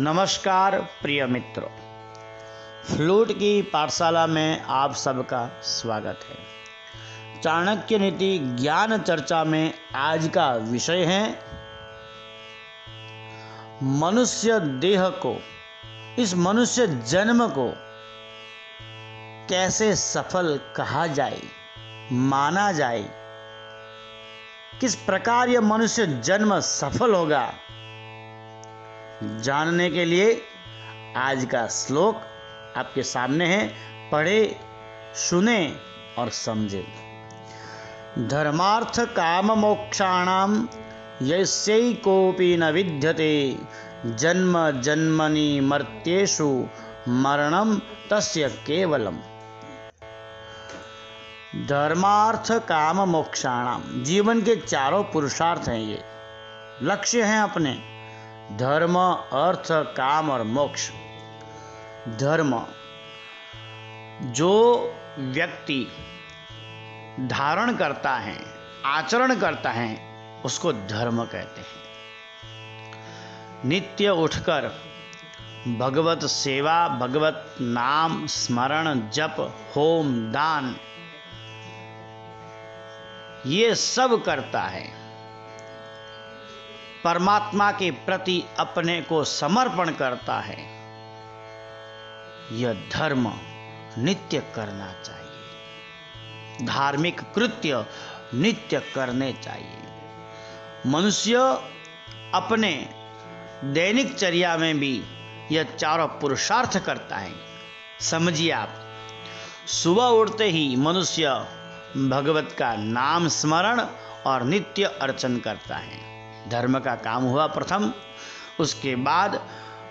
नमस्कार प्रिय मित्रों, फ्लूट की पाठशाला में आप सबका स्वागत है। चाणक्य नीति ज्ञान चर्चा में आज का विषय है मनुष्य देह को, इस मनुष्य जन्म को कैसे सफल कहा जाए, माना जाए, किस प्रकार यह मनुष्य जन्म सफल होगा, जानने के लिए आज का श्लोक आपके सामने है। पढ़े, सुने और समझे। धर्मार्थ काम मोक्षाणाम यस्यैकोपि न विद्यते जन्म जन्मनि मर्त्येषु मरणम तस्य केवलम। धर्मार्थ काम मोक्षाणाम, जीवन के चारों पुरुषार्थ हैं, ये लक्ष्य हैं अपने। धर्म, अर्थ, काम और मोक्ष। धर्म, जो व्यक्ति धारण करता है, आचरण करता है, उसको धर्म कहते हैं। नित्य उठकर भगवत सेवा, भगवत नाम स्मरण, जप, होम, दान, ये सब करता है। परमात्मा के प्रति अपने को समर्पण करता है। यह धर्म नित्य करना चाहिए। धार्मिक कृत्य नित्य करने चाहिए। मनुष्य अपने दैनिक चर्या में भी यह चारों पुरुषार्थ करता है। समझिए आप, सुबह उठते ही मनुष्य भगवत का नाम स्मरण और नित्य अर्चन करता है। धर्म का काम हुआ प्रथम। उसके बाद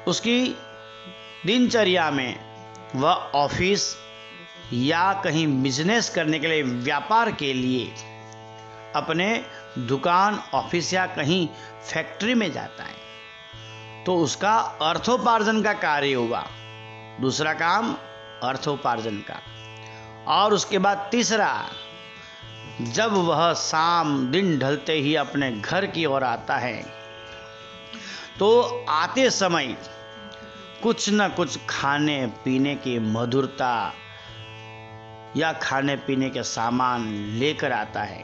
उसकी दिनचर्या में वह ऑफिस या कहीं बिजनेस करने के लिए, व्यापार के लिए अपने दुकान, ऑफिस या कहीं फैक्ट्री में जाता है, तो उसका अर्थोपार्जन का कार्य हुआ। दूसरा काम अर्थोपार्जन का। और उसके बाद तीसरा, जब वह शाम दिन ढलते ही अपने घर की ओर आता है, तो आते समय कुछ न कुछ खाने पीने की मधुरता या खाने पीने के सामान लेकर आता है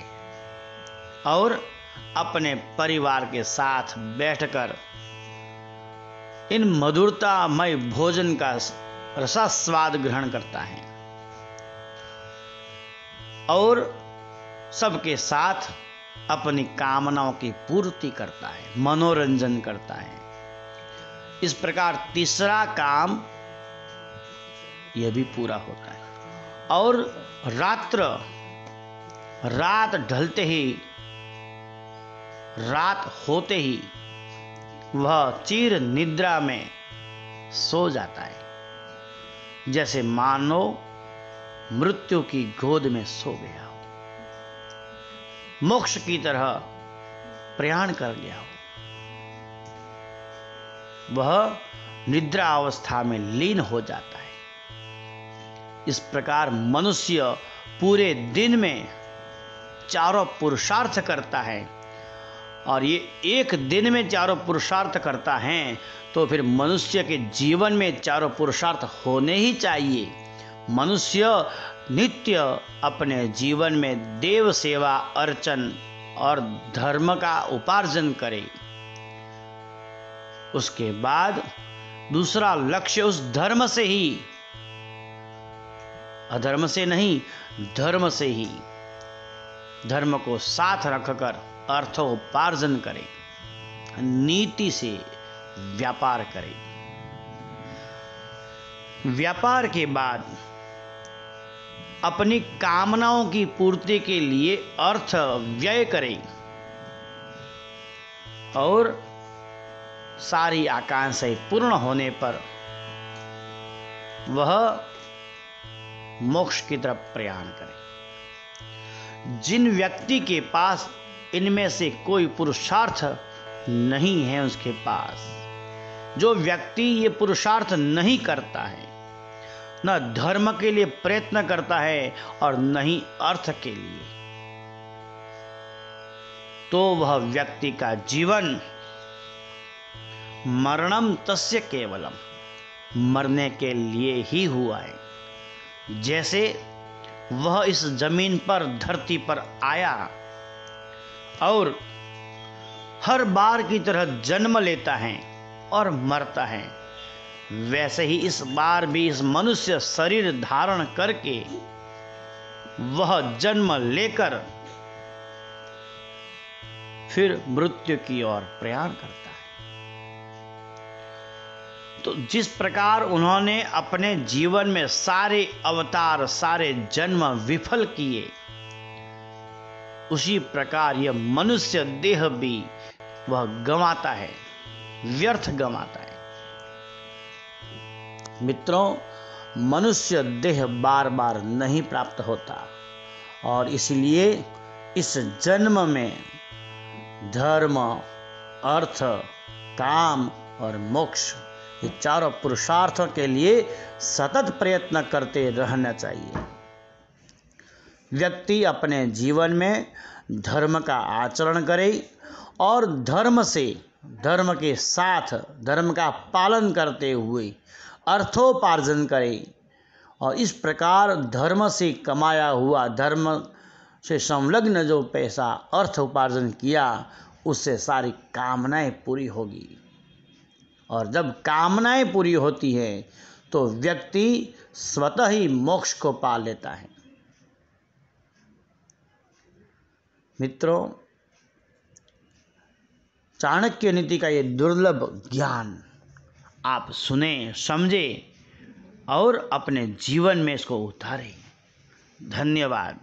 और अपने परिवार के साथ बैठकर इन मधुरतामय भोजन का रसास्वाद ग्रहण करता है और सबके साथ अपनी कामनाओं की पूर्ति करता है, मनोरंजन करता है। इस प्रकार तीसरा काम यह भी पूरा होता है। और रात ढलते ही, रात होते ही वह चिर निद्रा में सो जाता है, जैसे मानो मृत्यु की गोद में सो गया हो, मोक्ष की तरह प्रयाण कर लिया हो। वह निद्रा अवस्था में लीन हो जाता है। इस प्रकार मनुष्य पूरे दिन में चारों पुरुषार्थ करता है। और ये एक दिन में चारों पुरुषार्थ करता है, तो फिर मनुष्य के जीवन में चारों पुरुषार्थ होने ही चाहिए। मनुष्य नित्य अपने जीवन में देव सेवा, अर्चन और धर्म का उपार्जन करे। उसके बाद दूसरा लक्ष्य उस धर्म से ही, अधर्म से नहीं, धर्म से ही, धर्म को साथ रखकर अर्थोपार्जन करे, नीति से व्यापार करे। व्यापार के बाद अपनी कामनाओं की पूर्ति के लिए अर्थ व्यय करे और सारी आकांक्षाएं पूर्ण होने पर वह मोक्ष की तरफ प्रयाण करे। जिन व्यक्ति के पास इनमें से कोई पुरुषार्थ नहीं है, उसके पास, जो व्यक्ति ये पुरुषार्थ नहीं करता है, न धर्म के लिए प्रयत्न करता है और न ही अर्थ के लिए, तो वह व्यक्ति का जीवन मरणम तस्य केवलम, मरने के लिए ही हुआ है। जैसे वह इस जमीन पर, धरती पर आया और हर बार की तरह जन्म लेता है और मरता है, वैसे ही इस बार भी इस मनुष्य शरीर धारण करके वह जन्म लेकर फिर मृत्यु की ओर प्रयाण करता है। तो जिस प्रकार उन्होंने अपने जीवन में सारे अवतार, सारे जन्म विफल किए, उसी प्रकार यह मनुष्य देह भी वह गंवाता है, व्यर्थ गंवाता है। मित्रों, मनुष्य देह बार बार नहीं प्राप्त होता और इसलिए इस जन्म में धर्म, अर्थ, काम और मोक्ष, ये चारों पुरुषार्थों के लिए सतत प्रयत्न करते रहना चाहिए। व्यक्ति अपने जीवन में धर्म का आचरण करे और धर्म के साथ धर्म का पालन करते हुए अर्थोपार्जन करे और इस प्रकार धर्म से कमाया हुआ, धर्म से संलग्न जो पैसा अर्थ उपार्जन किया, उससे सारी कामनाएं पूरी होगी। और जब कामनाएं पूरी होती है तो व्यक्ति स्वतः ही मोक्ष को पा लेता है। मित्रों, चाणक्य नीति का ये दुर्लभ ज्ञान आप सुने, समझे और अपने जीवन में इसको उतारें। धन्यवाद।